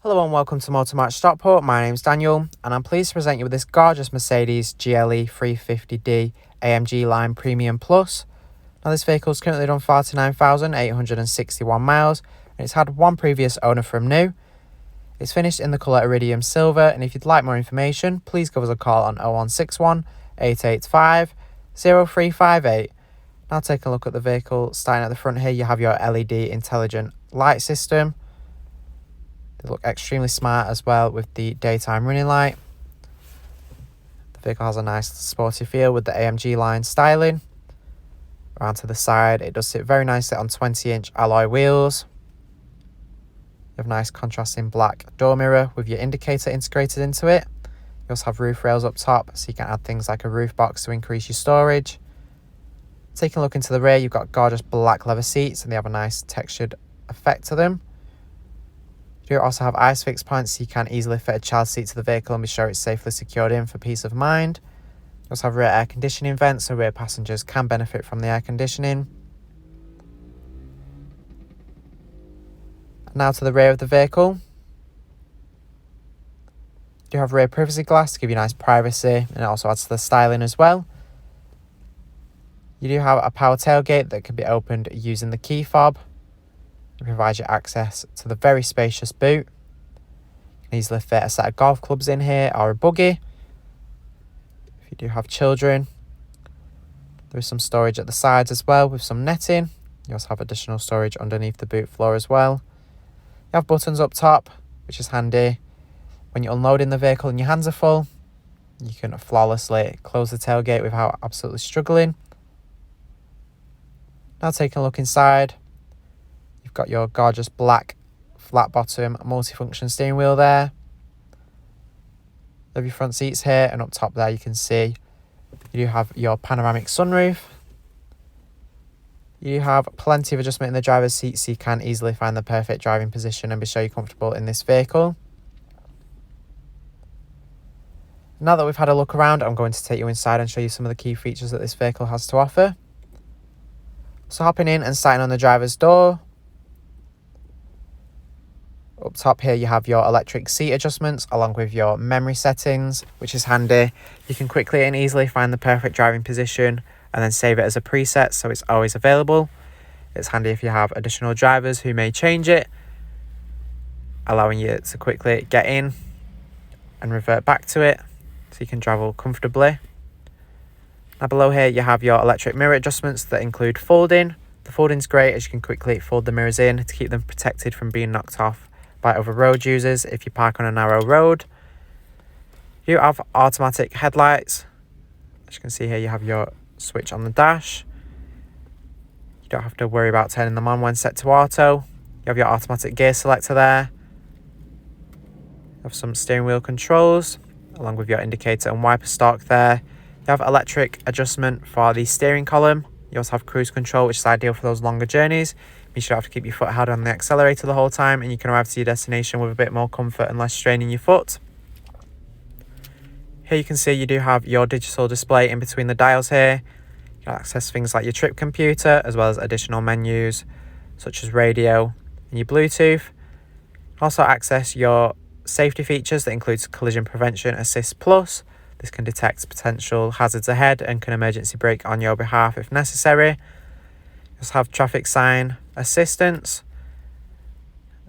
Hello and welcome to Motor Match Stockport. My name's Daniel and I'm pleased to present you with this gorgeous Mercedes GLE350d AMG Line Premium Plus. Now this vehicle is currently done 49,861 miles and it's had one previous owner from new. It's finished in the colour Iridium Silver, and if you'd like more information, please give us a call on 0161 885 0358. Now take a look at the vehicle. Starting at the front here, you have your LED intelligent light system. They look extremely smart as well with the daytime running light. The vehicle has a nice sporty feel with the AMG Line styling. Around to the side, it does sit very nicely on 20-inch alloy wheels. You have a nice contrasting black door mirror with your indicator integrated into it. You also have roof rails up top, so you can add things like a roof box to increase your storage. Taking a look into the rear, you've got gorgeous black leather seats and they have a nice textured effect to them. You also have ISOFIX points, so you can easily fit a child seat to the vehicle and be sure it's safely secured in for peace of mind. You also have rear air conditioning vents, so rear passengers can benefit from the air conditioning. And now to the rear of the vehicle. You have rear privacy glass to give you nice privacy, and it also adds to the styling as well. You do have a power tailgate that can be opened using the key fob. It provides you access to the very spacious boot. You can easily fit a set of golf clubs in here or a buggy. If you do have children, there is some storage at the sides as well with some netting. You also have additional storage underneath the boot floor as well. You have buttons up top, which is handy. When you're unloading the vehicle and your hands are full, you can flawlessly close the tailgate without absolutely struggling. Now taking a look inside. You've got your gorgeous black flat bottom multifunction steering wheel there. You have your front seats here, and up top there you can see you do have your panoramic sunroof. You have plenty of adjustment in the driver's seat, so you can easily find the perfect driving position and be sure you're comfortable in this vehicle. Now that we've had a look around, I'm going to take you inside and show you some of the key features that this vehicle has to offer. So hopping in and starting on the driver's door. Up top here you have your electric seat adjustments along with your memory settings, which is handy. You can quickly and easily find the perfect driving position and then save it as a preset, so it's always available. It's handy if you have additional drivers who may change it, allowing you to quickly get in and revert back to it so you can travel comfortably. Now below here you have your electric mirror adjustments that include folding. The folding's great as you can quickly fold the mirrors in to keep them protected from being knocked off by other road users if you park on a narrow road. You have automatic headlights. As you can see here, you have your switch on the dash. You don't have to worry about turning them on when set to auto. You have your automatic gear selector there. You have some steering wheel controls along with your indicator and wiper stalk there. You have electric adjustment for the steering column. You also have cruise control, which is ideal for those longer journeys. You should have to keep your foot hard on the accelerator the whole time, and you can arrive to your destination with a bit more comfort and less strain in your foot. Here you can see you do have your digital display in between the dials here. You can access things like your trip computer as well as additional menus such as radio and your Bluetooth. You can also access your safety features that includes Collision Prevention Assist Plus. This can detect potential hazards ahead and can emergency brake on your behalf if necessary. You also have traffic sign assistance.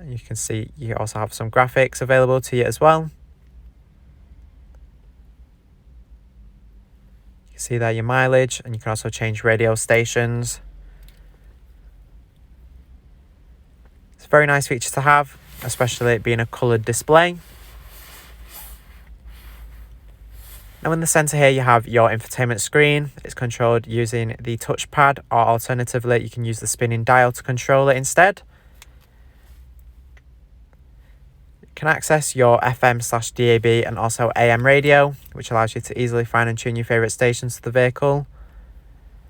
You can see you also have some graphics available to you as well. You can see there your mileage, and you can also change radio stations. It's a very nice feature to have, especially it being a coloured display. Now in the centre here you have your infotainment screen. It's controlled using the touchpad, or alternatively you can use the spinning dial to control it instead. You can access your FM/DAB and also AM radio, which allows you to easily find and tune your favourite stations to the vehicle.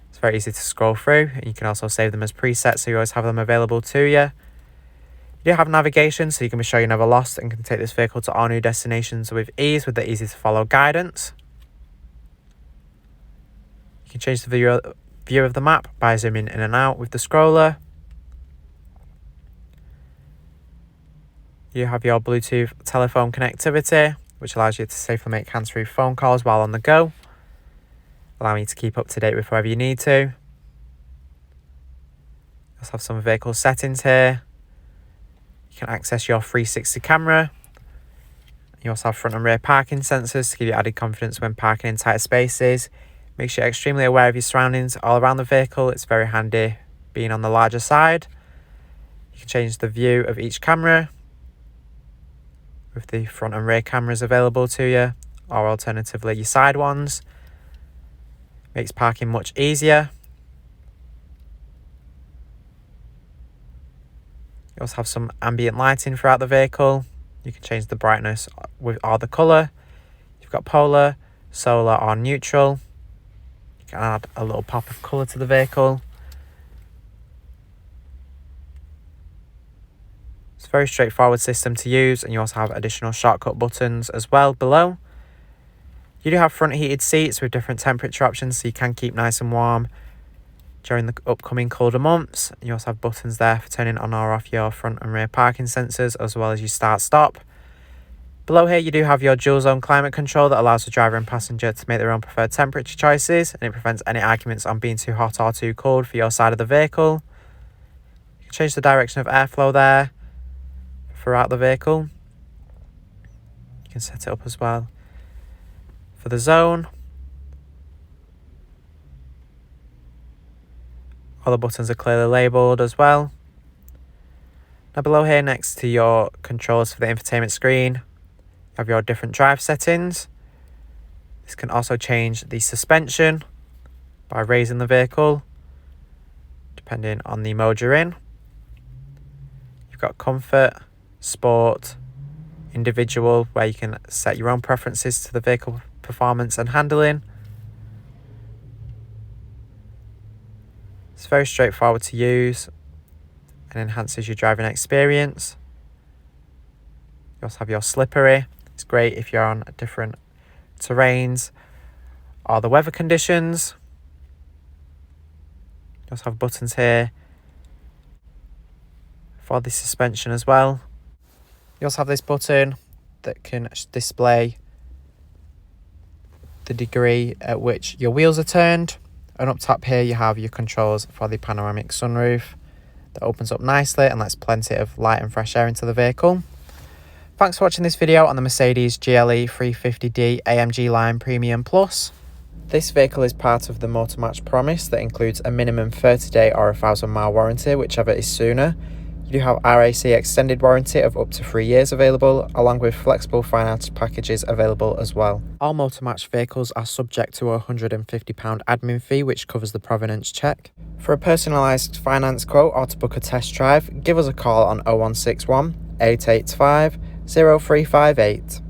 It's very easy to scroll through, and you can also save them as presets so you always have them available to you. You do have navigation, so you can be sure you're never lost and can take this vehicle to all new destinations with ease with the easy to follow guidance. You can change the view of the map by zooming in and out with the scroller. You have your Bluetooth telephone connectivity, which allows you to safely make hands-free phone calls while on the go, allowing you to keep up to date with whoever you need to. You also have some vehicle settings here. You can access your 360 camera. You also have front and rear parking sensors to give you added confidence when parking in tight spaces. Makes you extremely aware of your surroundings all around the vehicle. It's very handy being on the larger side. You can change the view of each camera with the front and rear cameras available to you, or alternatively your side ones. Makes parking much easier. You also have some ambient lighting throughout the vehicle. You can change the brightness or the colour. You've got polar, solar or neutral. You can add a little pop of colour to the vehicle. It's a very straightforward system to use, and you also have additional shortcut buttons as well below. You do have front heated seats with different temperature options, so you can keep nice and warm during the upcoming colder months. You also have buttons there for turning on or off your front and rear parking sensors, as well as your start-stop. Below here, you do have your dual zone climate control that allows the driver and passenger to make their own preferred temperature choices, and it prevents any arguments on being too hot or too cold for your side of the vehicle. You can change the direction of airflow there throughout the vehicle. You can set it up as well for the zone. All the buttons are clearly labelled as well. Now below here, next to your controls for the infotainment screen, you have your different drive settings. This can also change the suspension by raising the vehicle, depending on the mode you're in. You've got comfort, sport, individual, where you can set your own preferences to the vehicle performance and handling. It's very straightforward to use and enhances your driving experience. You also have your slippery. It's great if you're on different terrains or the weather conditions. You also have buttons here for the suspension as well. You also have this button that can display the degree at which your wheels are turned. And up top here you have your controls for the panoramic sunroof that opens up nicely and lets plenty of light and fresh air into the vehicle. Thanks for watching this video on the Mercedes GLE350d AMG Line Premium Plus. This vehicle is part of the Motor Match promise that includes a minimum 30-day or 1,000-mile warranty, whichever is sooner. You do have RAC extended warranty of up to 3 years available, along with flexible finance packages available as well. All Motor Match vehicles are subject to a £150 admin fee, which covers the provenance check. For a personalised finance quote or to book a test drive, give us a call on 0161 885 0358.